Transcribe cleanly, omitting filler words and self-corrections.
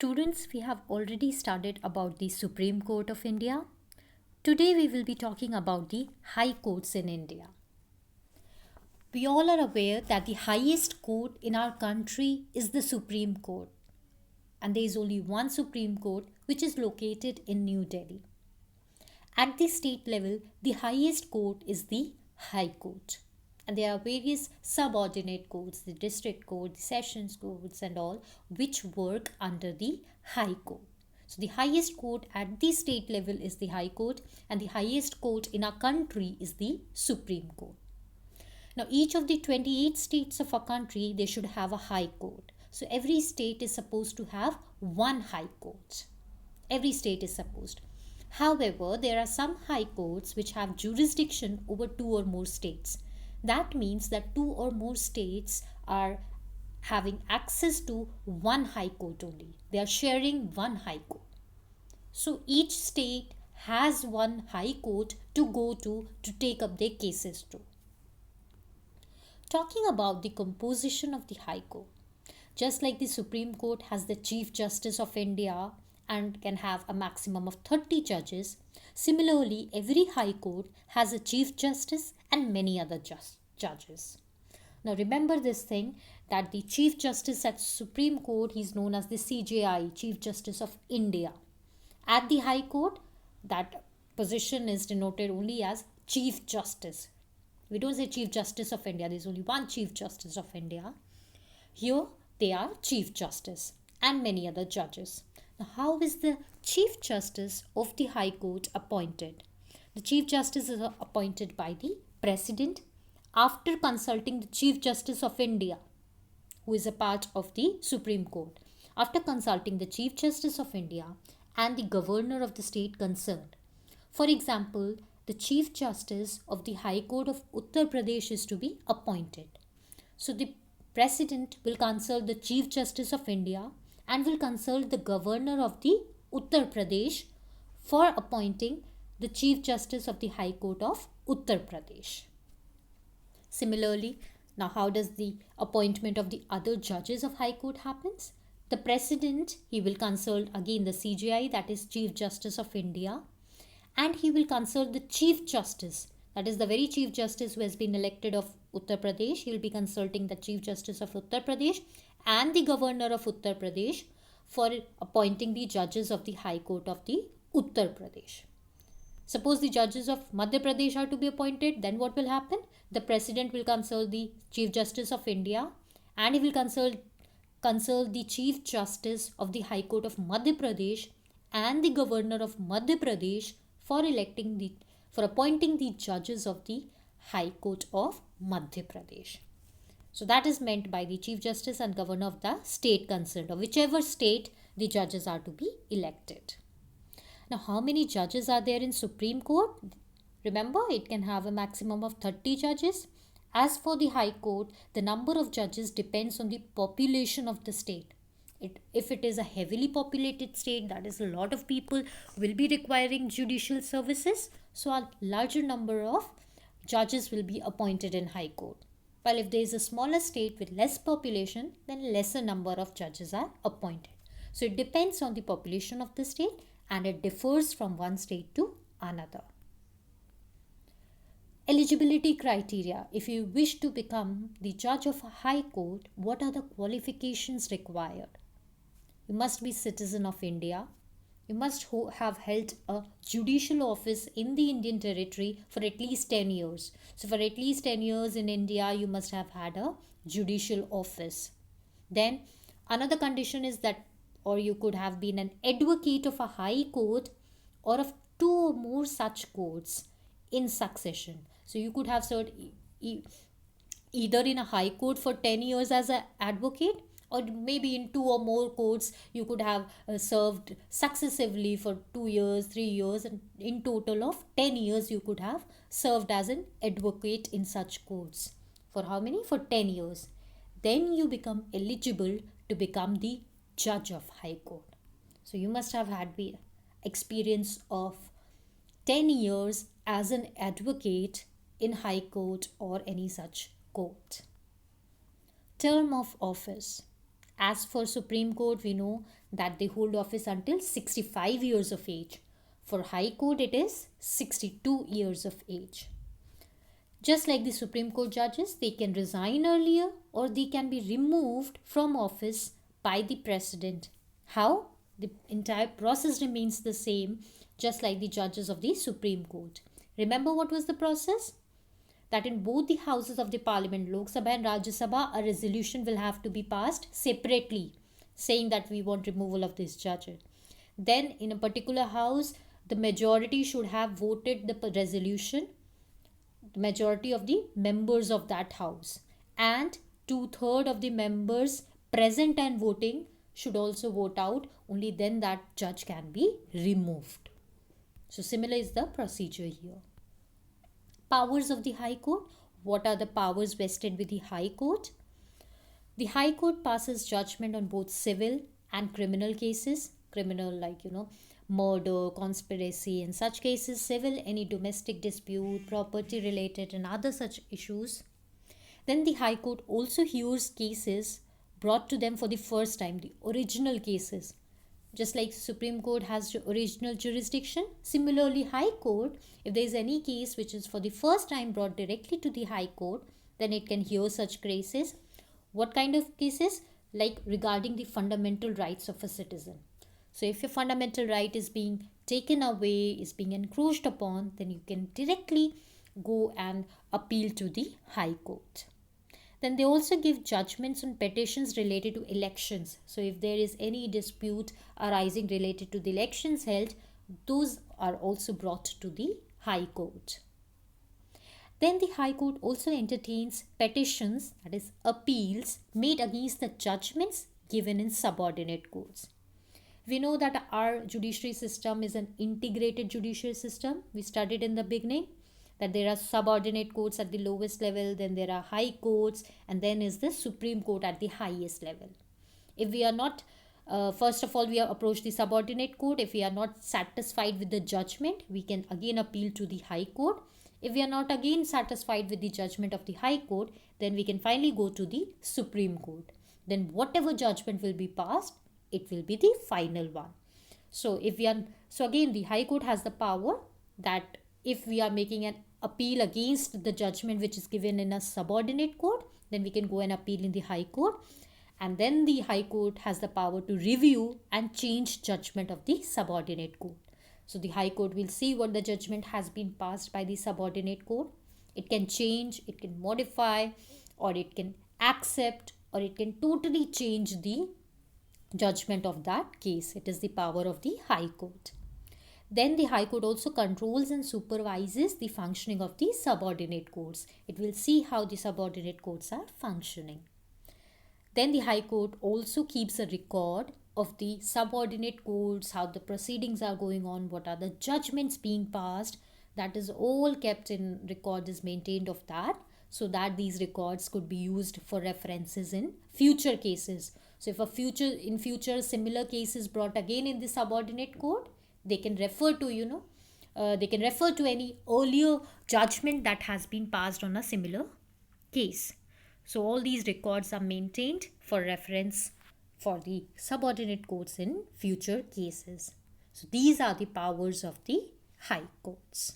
Students, we have already studied about the Supreme Court of India. Today we will be talking about the High Courts in India. We all are aware that the highest court in our country is the Supreme Court, and there is only one Supreme Court which is located in New Delhi. At the state level, the highest court is the High Court. And there are various subordinate courts, the district court, the sessions courts, and all, which work under the High Court. So, the highest court at the state level is the High Court, and the highest court in our country is the Supreme Court. Now, each of the 28 states of our country, they should have a High Court. So, every state is supposed to have one High Court. Every state is supposed. However, there are some high courts which have jurisdiction over two or more states. That means that two or more states are having access to one high court only. They are sharing one high court. So each state has one high court to go to take up their cases to. Talking about the composition of the High Court, just like the Supreme Court has the Chief Justice of India and can have a maximum of 30 judges, similarly, every High Court has a Chief Justice and many other judges. Now, remember this thing that the Chief Justice at Supreme Court is known as the CJI, Chief Justice of India. At the High Court, that position is denoted only as Chief Justice. We don't say Chief Justice of India, there is only one Chief Justice of India. Here, they are Chief Justice and many other judges. Now, how is the Chief Justice of the High Court appointed? The Chief Justice is appointed by the President after consulting the Chief Justice of India, who is a part of the Supreme Court. After consulting the Chief Justice of India and the Governor of the state concerned. For example, the Chief Justice of the High Court of Uttar Pradesh is to be appointed. So the President will consult the Chief Justice of India and will consult the Governor of the Uttar Pradesh for appointing the Chief Justice of the High Court of Uttar Pradesh. Similarly, now how does the appointment of the other judges of High Court happens? The President, he will consult again the CJI, that is Chief Justice of India, and he will consult the Chief Justice, that is the very Chief Justice who has been elected of Uttar Pradesh. He will be consulting the Chief Justice of Uttar Pradesh and the Governor of Uttar Pradesh for appointing the judges of the High Court of the Uttar Pradesh. Suppose the judges of Madhya Pradesh are to be appointed, then what will happen? The President will consult the Chief Justice of India and he will consult the Chief Justice of the High Court of Madhya Pradesh and the Governor of Madhya Pradesh for appointing the judges of the High Court of Madhya Pradesh. So that is meant by the Chief Justice and Governor of the state concerned, or whichever state the judges are to be elected. Now, how many judges are there in Supreme Court? Remember, it can have a maximum of 30 judges. As for the High Court, the number of judges depends on the population of the state. If it is a heavily populated state, that is a lot of people will be requiring judicial services, so a larger number of judges will be appointed in High Court. While if there is a smaller state with less population, then lesser number of judges are appointed. So it depends on the population of the state and it differs from one state to another. Eligibility criteria. If you wish to become the judge of a high court, what are the qualifications required? You must be citizen of India. You must have held a judicial office in the Indian territory for at least 10 years. So for at least 10 years in India, you must have had a judicial office. Then another condition is that, or you could have been an advocate of a high court or of two or more such courts in succession. So you could have served either in a high court for 10 years as an advocate, or maybe in two or more courts you could have served successively for 2 years, 3 years, and in total of 10 years you could have served as an advocate in such courts. For how many? For 10 years. Then you become eligible to become the judge of High Court. So you must have had the experience of 10 years as an advocate in High Court or any such court. Term of office. As for Supreme Court, we know that they hold office until 65 years of age. For High Court, it is 62 years of age. Just like the Supreme Court judges, they can resign earlier or they can be removed from office by the president. How? The entire process remains the same, just like the judges of the Supreme Court. Remember what was the process? That in both the houses of the parliament, Lok Sabha and Rajya Sabha, a resolution will have to be passed separately saying that we want removal of this judge. Then in a particular house, the majority should have voted the resolution, the majority of the members of that house, and two-thirds of the members present and voting should also vote out. Only then that judge can be removed. So similar is the procedure here. Powers of the High Court. What are the powers vested with the High Court? The High Court passes judgment on both civil and criminal cases. Criminal, like, murder, conspiracy, and such cases. Civil, any domestic dispute, property related, and other such issues. Then the High Court also hears cases brought to them for the first time, the original cases. Just like Supreme Court has original jurisdiction, similarly High Court, if there is any case which is for the first time brought directly to the High Court, then it can hear such cases. What kind of cases? Like regarding the fundamental rights of a citizen. So if your fundamental right is being taken away, is being encroached upon, then you can directly go and appeal to the High Court. Then they also give judgments on petitions related to elections. So if there is any dispute arising related to the elections held, those are also brought to the High Court. Then the High Court also entertains petitions, that is appeals, made against the judgments given in subordinate courts. We know that our judiciary system is an integrated judiciary system. We studied in the beginning that there are subordinate courts at the lowest level, then there are high courts, and then is the Supreme Court at the highest level. If we are not, first of all, we approach the subordinate court. If we are not satisfied with the judgment, we can again appeal to the High Court. If we are not again satisfied with the judgment of the High Court, then we can finally go to the Supreme Court. Then whatever judgment will be passed, it will be the final one. So again, the High Court has the power that if we are making an appeal against the judgment which is given in a subordinate court, then we can go and appeal in the High Court. And then the High Court has the power to review and change judgment of the subordinate court. So the High Court will see what the judgment has been passed by the subordinate court. It can change, it can modify, or it can accept, or it can totally change the judgment of that case. It is the power of the High Court. Then the High Court also controls and supervises the functioning of the subordinate courts. It will see how the subordinate courts are functioning. Then the High Court also keeps a record of the subordinate courts, how the proceedings are going on, what are the judgments being passed. That is all kept in record, is maintained of that, so that these records could be used for references in future cases. So if in future similar cases brought again in the subordinate court, they can refer to any earlier judgment that has been passed on a similar case. So all these records are maintained for reference for the subordinate courts in future cases. So these are the powers of the High Courts.